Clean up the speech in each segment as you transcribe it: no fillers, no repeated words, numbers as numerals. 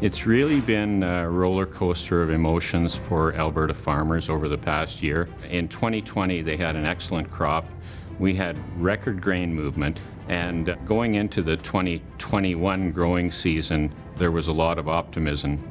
It's really been a roller coaster of emotions for Alberta farmers over the past year. In 2020, they had an excellent crop. We had record grain movement, and going into the 2021 growing season, there was a lot of optimism.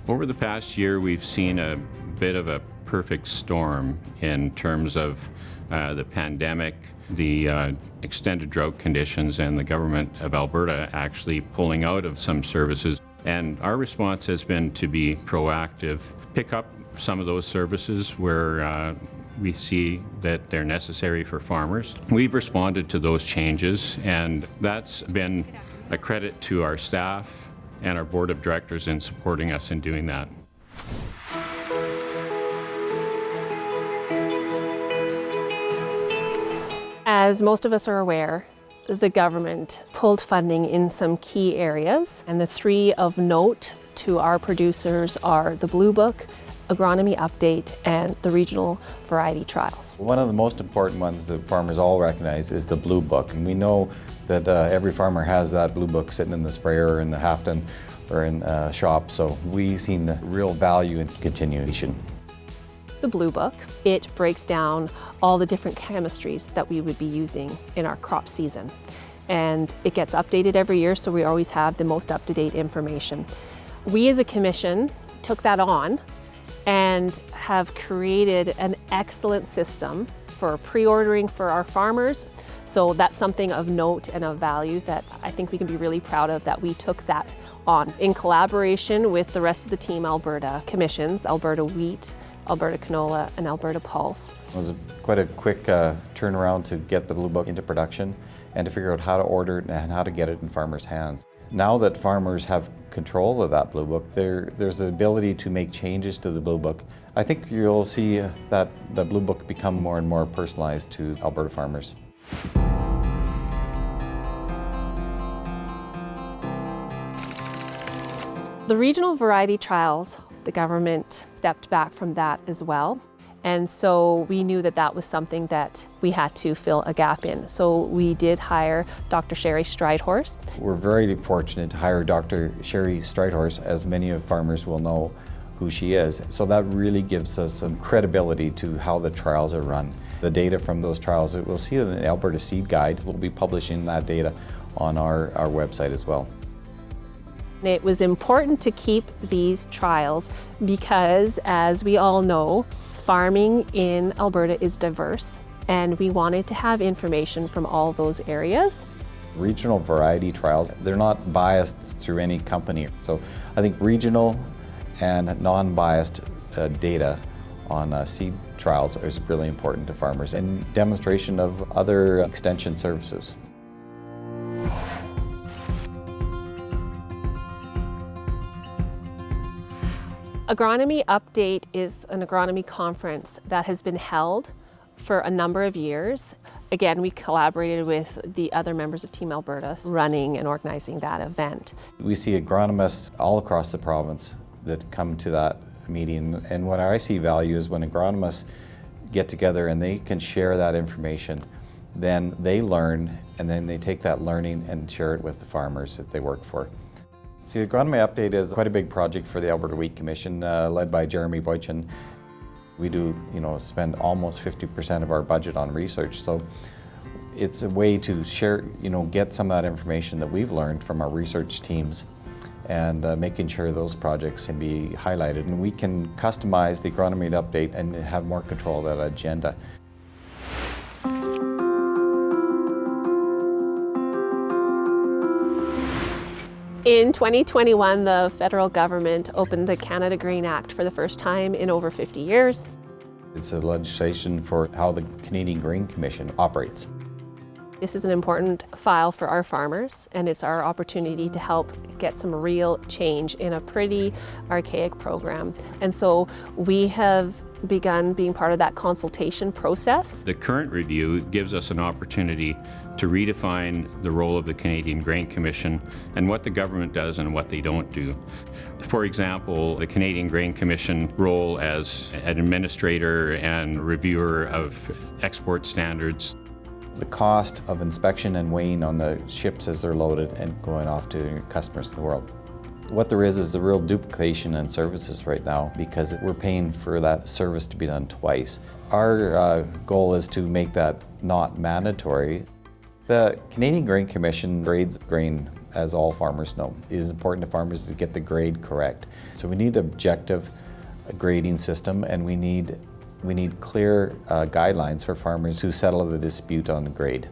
Over the past year, we've seen a bit of a perfect storm in terms of the pandemic, the extended drought conditions, and the government of Alberta actually pulling out of some services. And our response has been to be proactive, pick up some of those services where we see that they're necessary for farmers. We've responded to those changes, and that's been a credit to our staff and our board of directors in supporting us in doing that. As most of us are aware, the government pulled funding in some key areas, and the three of note to our producers are the Blue Book, Agronomy Update, and the Regional Variety Trials. One of the most important ones that farmers all recognize is the Blue Book, and we know that every farmer has that Blue Book sitting in the sprayer or in the Halfton or in a shop, so we've seen the real value in continuation. The Blue Book, it breaks down all the different chemistries that we would be using in our crop season. And it gets updated every year, so we always have the most up-to-date information. We as a commission took that on and have created an excellent system for pre-ordering for our farmers. So that's something of note and of value that I think we can be really proud of, that we took that on in collaboration with the rest of the Team Alberta commissions, Alberta Wheat, Alberta Canola, and Alberta Pulse. It was quite a quick turnaround to get the Blue Book into production and to figure out how to order it and how to get it in farmers' hands. Now that farmers have control of that Blue Book, there's the ability to make changes to the Blue Book. I think you'll see that the Blue Book become more and more personalized to Alberta farmers. The regional variety trials, the government stepped back from that as well. And so we knew that that was something that we had to fill a gap in. So we did hire Dr. Sherry Stridehorse. We're very fortunate to hire Dr. Sherry Stridehorse, as many of farmers will know who she is. So that really gives us some credibility to how the trials are run. The data from those trials, we'll see in the Alberta Seed Guide. We'll be publishing that data on our website as well. It was important to keep these trials because, as we all know, farming in Alberta is diverse, and we wanted to have information from all those areas. Regional variety trials, they're not biased through any company. So I think regional and non-biased data on seed trials is really important to farmers, and demonstration of other extension services. Agronomy Update is an agronomy conference that has been held for a number of years. Again, we collaborated with the other members of Team Alberta running and organizing that event. We see agronomists all across the province that come to that meeting, and what I see value is when agronomists get together and they can share that information, then they learn, and then they take that learning and share it with the farmers that they work for. See, the Agronomy Update is quite a big project for the Alberta Wheat Commission, led by Jeremy Boychin. We do, spend almost 50% of our budget on research, so it's a way to share, get some of that information that we've learned from our research teams, and making sure those projects can be highlighted, and we can customize the Agronomy Update and have more control of that agenda. In 2021, the federal government opened the Canada Grain Act for the first time in over 50 years. It's a legislation for how the Canadian Grain Commission operates. This is an important file for our farmers, and it's our opportunity to help get some real change in a pretty archaic program. And so we have begun being part of that consultation process. The current review gives us an opportunity to redefine the role of the Canadian Grain Commission and what the government does and what they don't do. For example, the Canadian Grain Commission role as an administrator and reviewer of export standards. The cost of inspection and weighing on the ships as they're loaded and going off to customers in the world. What there is a real duplication in services right now because we're paying for that service to be done twice. Our goal is to make that not mandatory. The Canadian Grain Commission grades grain, as all farmers know. It is important to farmers to get the grade correct. So we need objective grading system, and we need clear guidelines for farmers to settle the dispute on the grade.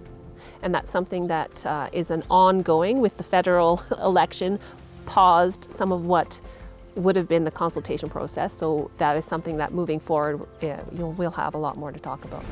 And that's something that is an ongoing with the federal election, paused some of what would have been the consultation process. So that is something that moving forward, we'll have a lot more to talk about.